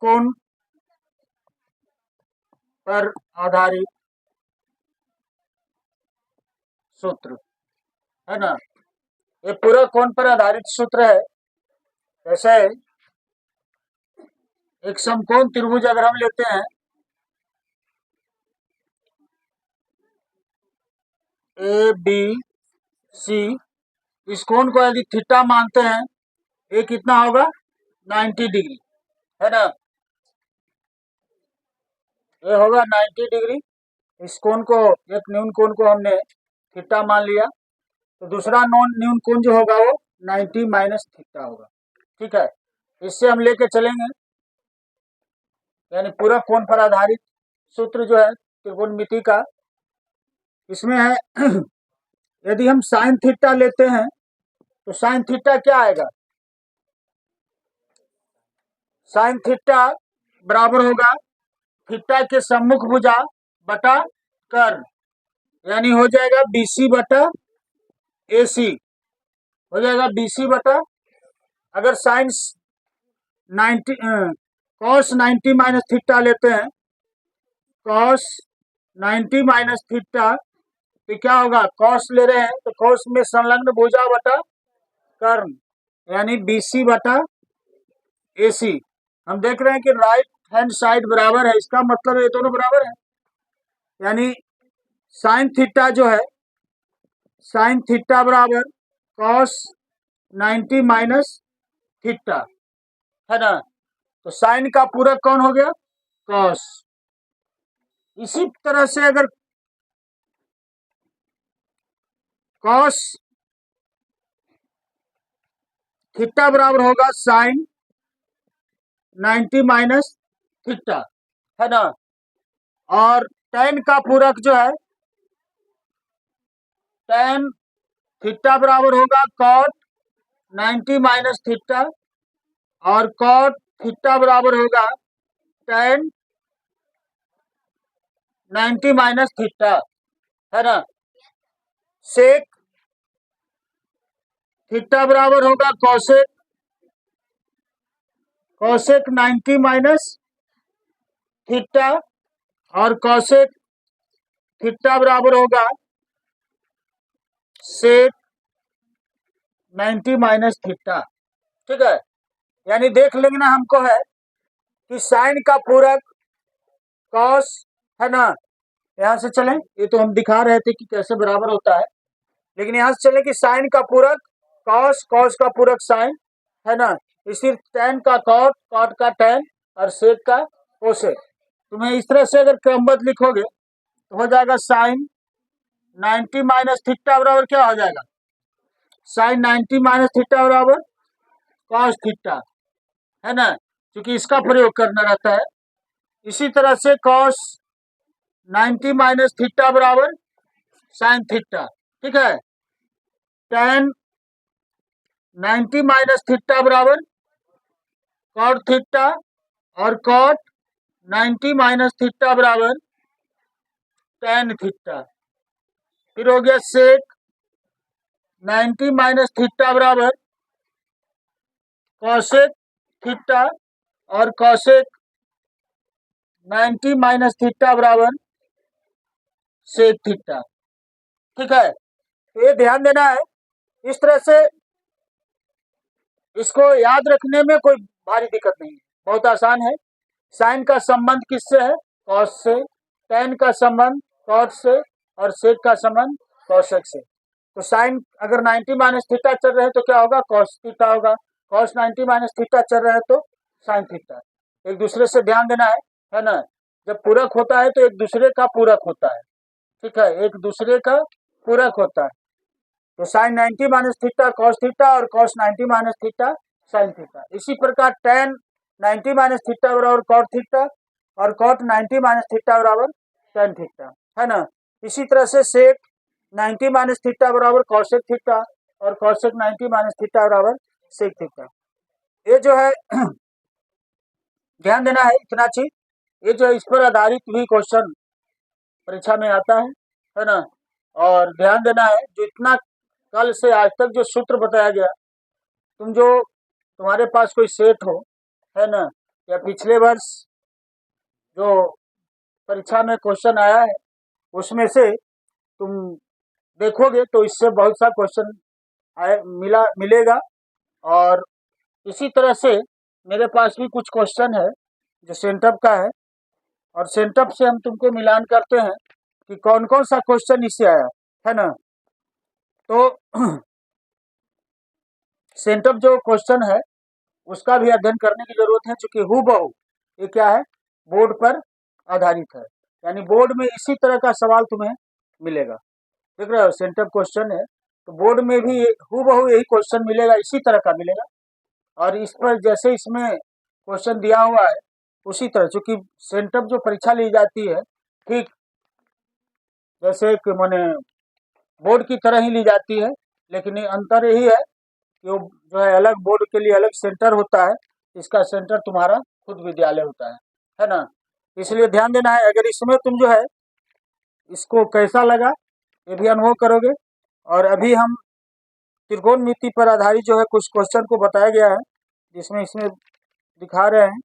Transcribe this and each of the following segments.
कोण पर आधारित सूत्र है ना। ये पूरा कोण पर आधारित सूत्र है। जैसे एक समकोण त्रिभुज अगर हम लेते हैं ए बी सी, इस कोण को यदि थीटा मानते हैं, ये कितना होगा 90 डिग्री है ना। ये होगा 90 डिग्री। इस कोण को, एक न्यून कोण को हमने थीटा मान लिया, तो दूसरा नॉन न्यून कोण जो होगा वो 90 माइनस थीटा होगा। ठीक है, इससे हम लेके चलेंगे, यानी पूरा कोण पर आधारित सूत्र जो है त्रिकोणमिति का, इसमें है यदि हम साइन थीटा लेते हैं तो साइन थीटा क्या आएगा, साइन थीटा बराबर होगा थीटा के सम्मुख भुजा बटा कर्ण, यानी हो जाएगा बीसी बटा एसी, हो जाएगा बीसी बटा, अगर साइन 90 कॉस 90 माइनस थीटा लेते हैं, कॉस 90 माइनस थीटा, तो क्या होगा, कॉस ले रहे हैं तो कॉस में संलग्न भुजा बटा कर्ण, यानी बीसी बटा एसी। हम देख रहे हैं कि राइट हैंड साइड बराबर है, इसका मतलब ये दोनों बराबर है, यानी साइन थीटा जो है, साइन थीटा बराबर कॉस 90 माइनस थीटा है ना। तो साइन का पूरक कौन हो गया, कॉस। इसी तरह से अगर कॉस थीटा बराबर होगा साइन 90 माइनस थीटा है ना, और टेन का पूरक जो है, टेन थीटा बराबर होगा कॉट 90 माइनस थीटा, और कॉट थीटा बराबर होगा टेन 90 माइनस थीटा है ना। सेक थीटा बराबर होगा कॉसेक, कॉसेक 90 माइनस थीटा, और कॉसेक थीटा बराबर होगा सेक 90 माइनस थीटा। ठीक है, यानी देख लेंगे ना, हमको है कि साइन का पूरक कॉस है ना, यहां से चलें, ये तो हम दिखा रहे थे कि कैसे बराबर होता है, लेकिन यहां से चले कि साइन का पूरक कॉस, कॉस का पूरक साइन है ना, इसी टेन का कॉट, कॉट का टेन, और सेक का कोसेक। तुम्हें इस तरह से अगर क्रमबद्ध लिखोगे तो हो जाएगा साइन 90 माइनस थीटा बराबर क्या हो जाएगा, साइन 90 माइनस थीटा बराबर कॉस थीटा है ना, क्योंकि इसका प्रयोग करना रहता है। इसी तरह से कॉस 90 माइनस थीटा बराबर साइन थीटा। ठीक है, टेन 90 माइनस थीटा बराबर कॉट थीटा, और कॉट 90 माइनस थीटा बराबर टेन थीटा। फिर हो गया सेक 90 माइनस थीटा बराबर कॉसेक थीटा, और कॉसेक 90 माइनस थीटा बराबर सेक थीटा। ठीक है, तो ये ध्यान देना है। इस तरह से इसको याद रखने में कोई भारी दिक्कत नहीं है, बहुत आसान है। साइन का संबंध किससे है, कॉस से, टेन का संबंध कॉट से, और सेक का संबंध कॉसेक से। तो साइन अगर 90 माइनस थीटा चल रहे हैं तो क्या होगा, कॉस थीटा होगा, कॉस 90 माइनस थीटा चल रहे हैं तो साइन थीटा। एक दूसरे से ध्यान देना है ना। जब पूरक होता है तो एक दूसरे का पूरक होता है। ठीक है, एक दूसरे का पूरक होता है। तो sine 90 minus theta cos theta, और cos 90 minus theta sine theta. इसी प्रकार टेन 90 माइनस थीटा बराबर कॉट थीटा, और कॉट 90 माइनस थीटा बराबर टेन थीटा है ना। इसी तरह से सेक 90 माइनस थीटा बराबर कॉसेक थीटा, और कॉसेक 90 माइनस थीटा बराबर सेक थीटा। ये जो है ध्यान देना है इतना चीज, ये जो इस पर आधारित भी क्वेश्चन परीक्षा में आता है ना। और ध्यान देना है, जो इतना कल से आज तक जो सूत्र बताया गया, तुम्हारे पास कोई सेट हो है ना, या पिछले वर्ष जो परीक्षा में क्वेश्चन आया है उसमें से तुम देखोगे तो इससे बहुत सा क्वेश्चन मिलेगा। और इसी तरह से मेरे पास भी कुछ क्वेश्चन है जो सेंटअप का है, और सेंटअप से हम तुमको मिलान करते हैं कि कौन कौन सा क्वेश्चन इससे आया है ना। तो सेंटअप जो क्वेश्चन है उसका भी अध्ययन करने की जरूरत है, क्योंकि हूबहू ये क्या है, बोर्ड पर आधारित है। यानी बोर्ड में इसी तरह का सवाल तुम्हें मिलेगा। देख रहे हो, सेंटअप क्वेश्चन है तो बोर्ड में भी हूबहू यही क्वेश्चन मिलेगा, इसी तरह का मिलेगा। और इस पर जैसे इसमें क्वेश्चन दिया हुआ है उसी तरह, चूंकि सेंटअप जो परीक्षा ली जाती है ठीक जैसे एक माने बोर्ड की तरह ही ली जाती है, लेकिन ये अंतर यही है कि वो जो है अलग बोर्ड के लिए अलग सेंटर होता है, इसका सेंटर तुम्हारा खुद विद्यालय होता है ना। इसलिए ध्यान देना है। अगर इसमें तुम जो है इसको कैसा लगा ये भी अनुभव करोगे। और अभी हम त्रिकोणमिति पर आधारित जो है कुछ क्वेश्चन को बताया गया है, जिसमें इसमें दिखा रहे हैं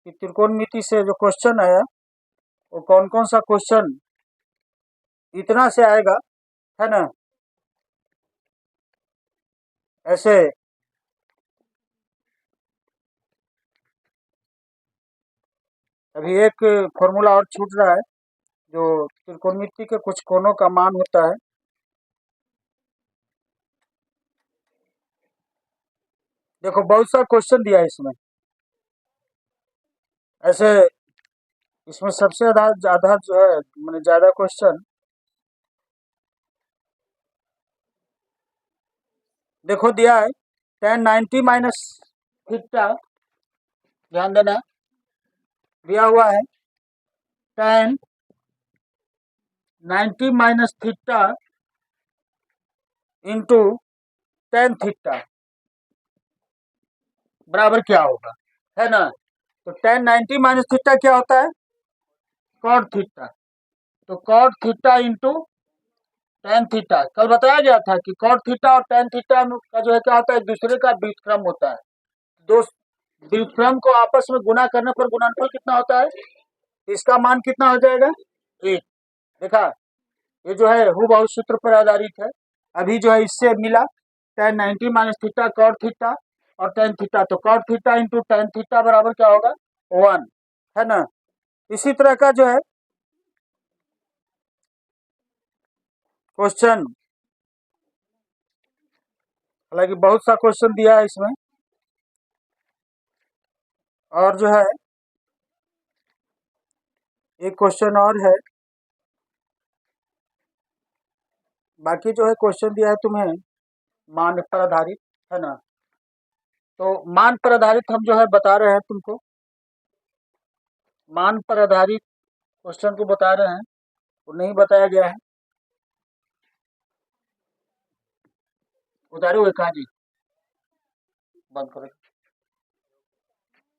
कि त्रिकोणमिति से जो क्वेश्चन आया वो कौन कौन सा क्वेश्चन इतना से आएगा, है ना। ऐसे अभी एक फॉर्मूला और छूट रहा है जो त्रिकोणमिति के कुछ कोणों का मान होता है। देखो बहुत सा क्वेश्चन दिया है इसमें। ऐसे इसमें सबसे ज्यादा जो है मैंने ज्यादा क्वेश्चन देखो दिया है tan 90 माइनस थीटा। ध्यान देना, दिया हुआ है tan 90 minus theta into tan theta बराबर क्या होगा, है ना। तो tan 90 माइनस थीटा क्या होता है, cot थीटा। तो cot theta into tan theta, कल बताया गया था कि cot थीटा और tan थीटा का जो है क्या होता है, एक दूसरे का व्युत्क्रम होता है। दो व्युत्क्रम को आपस में गुना करने पर गुणनफल कितना होता है, इसका मान कितना हो जाएगा, 1। देखा, ये जो है हूबहू सूत्र पर आधारित है। अभी जो है इससे मिला tan 90 minus theta cot theta और tan थीटा, तो cot theta into tan theta बराबर क्या होगा, 1, है ना। इसी तरह का जो है क्वेश्चन, हालांकि बहुत सा क्वेश्चन दिया है इसमें, और जो है एक क्वेश्चन और है। बाकी जो है क्वेश्चन दिया है तुम्हें मान पर आधारित, है ना। तो मान पर आधारित हम जो है बता रहे हैं तुमको, मान पर आधारित क्वेश्चन को बता रहे हैं, वो नहीं बताया गया है। उतारे हुए कहा जी, बंद करो।